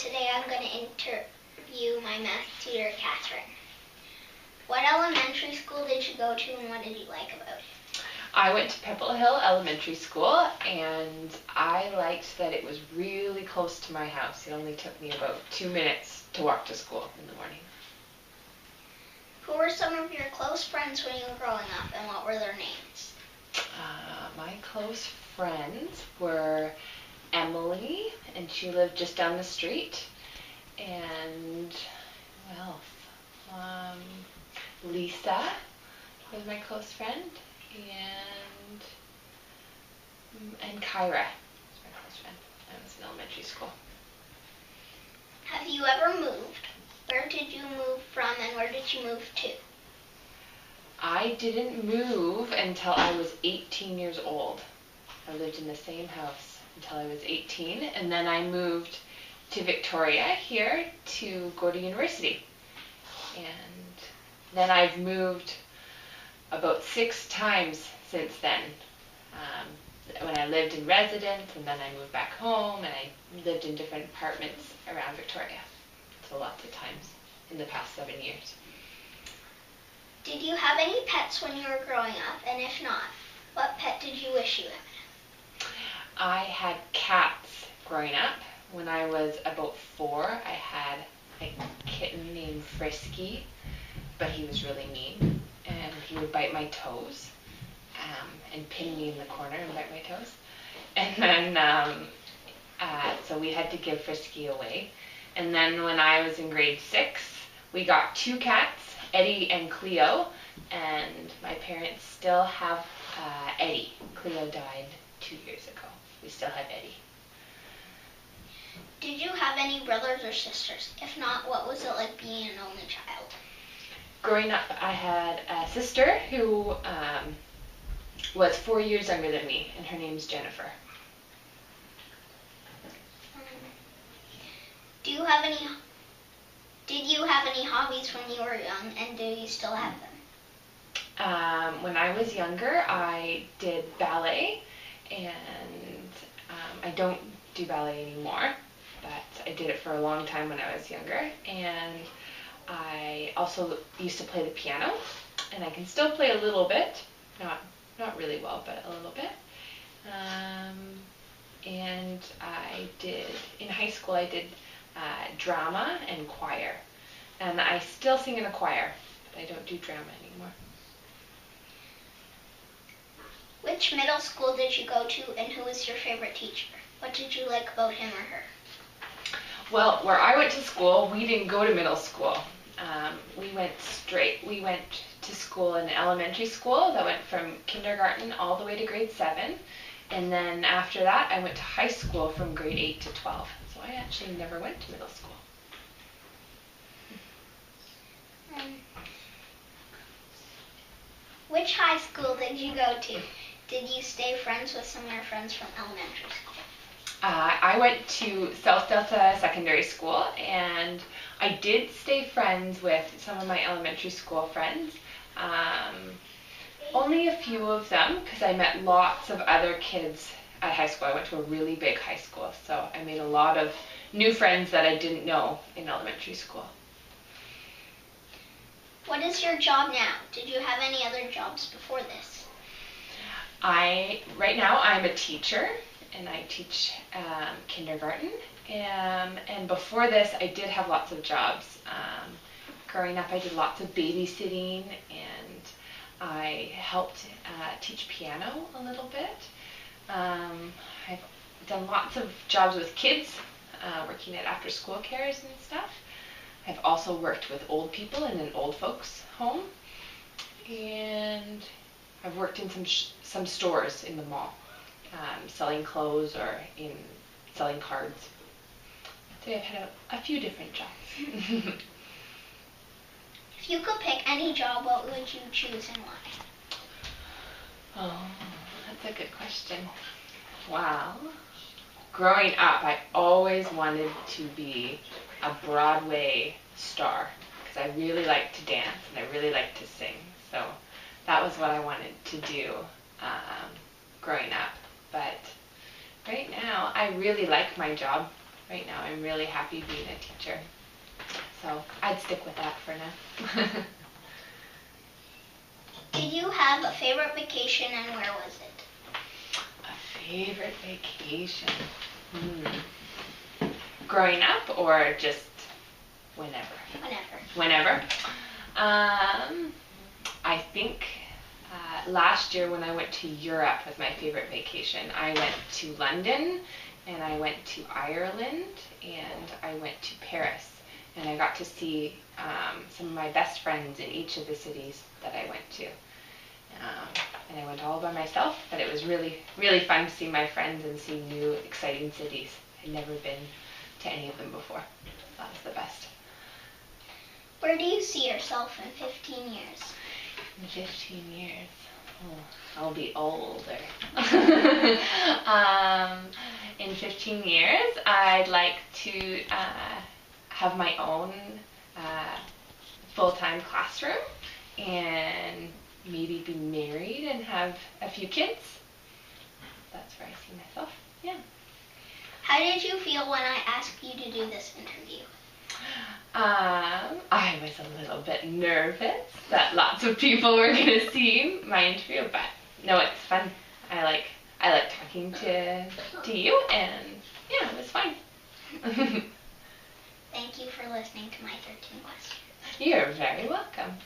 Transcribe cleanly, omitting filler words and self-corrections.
today I'm going to interview my math tutor, Kathryn. What elementary school did you go to and what did you like about it? I went to Pebble Hill Elementary School, and I liked that it was really close to my house. It only took me about 2 minutes to walk to school in the morning. Who were some of your close friends when you were growing up, and what were their names? My close friends were Emily, and she lived just down the street, and who else? Lisa was my close friend, and Kyra was my close friend. I was in elementary school. Have you ever moved? Where did you move from and where did you move to? I didn't move until I was 18 years old. I lived in the same house until I was 18, and then I moved to Victoria here to go to university. And then I've moved about 6 times since then. When I lived in residence, and then I moved back home, and I lived in different apartments around Victoria. So lots of times in the past 7 years. Did you have any pets when you were growing up? And if not, what pet did you wish you had? I had cats growing up. When I was about 4, I had a kitten named Frisky, but he was really mean, and he would bite my toes, and pin me in the corner and bite my toes. And then, so we had to give Frisky away. And then when I was in grade 6, we got 2 cats, Eddie and Cleo, and my parents still have Eddie. Cleo died 2 years ago. We still have Eddie. Did you have any brothers or sisters? If not, what was it like being an only child? Growing up, I had a sister who was 4 years younger than me, and her name's Jennifer. Did you have any hobbies when you were young, and do you still have them? When I was younger, I did ballet, and I don't do ballet anymore, but I did it for a long time when I was younger. And I also used to play the piano, and I can still play a little bit, not really well, but a little bit. And I did, in high school, I did drama and choir. And I still sing in a choir, but I don't do drama anymore. Which middle school did you go to, and who was your favorite teacher? What did you like about him or her? Well, where I went to school, we didn't go to middle school. We went to school in elementary school that went from kindergarten all the way to grade 7. And then after that, I went to high school from grade 8 to 12. So I actually never went to middle school. Which high school did you go to? Did you stay friends with some of your friends from elementary school? I went to South Delta Secondary School, and I did stay friends with some of my elementary school friends. Only a few of them, because I met lots of other kids at high school. I went to a really big high school, so I made a lot of new friends that I didn't know in elementary school. What is your job now? Did you have any other jobs before this? Right now I'm a teacher, and I teach kindergarten. And before this, I did have lots of jobs. Growing up, I did lots of babysitting, and I helped teach piano a little bit. I've done lots of jobs with kids, working at after-school cares and stuff. I've also worked with old people in an old folks home, and I've worked in some stores in the mall, selling clothes or in selling cards. So I've had a few different jobs. If you could pick any job, what would you choose and why? Oh, that's a good question. Well, growing up, I always wanted to be a Broadway star because I really like to dance and I really like to sing. So that was what I wanted to do growing up. But right now, I really like my job. right now I'm really happy being a teacher. So I'd stick with that for now. Did you have a favorite vacation and where was it? A favorite vacation? Growing up or just whenever? Whenever. I think last year when I went to Europe was my favorite vacation. I went to London and I went to Ireland and I went to Paris. And I got to see some of my best friends in each of the cities that I went to. And I went all by myself, but it was really, really fun to see my friends and see new, exciting cities. I'd never been to any of them before. That was the best. Where do you see yourself in 15 years? In 15 years? Oh, I'll be older. In 15 years, I'd like to have my own full-time classroom and maybe be married and have a few kids. That's where I see myself. Yeah. How did you feel when I asked you to do this interview? I was a little bit nervous that lots of people were going to see my interview, but no, it's fun. I like talking to you, and yeah, it was fun. Thank you for listening to my 13 questions. You're very welcome.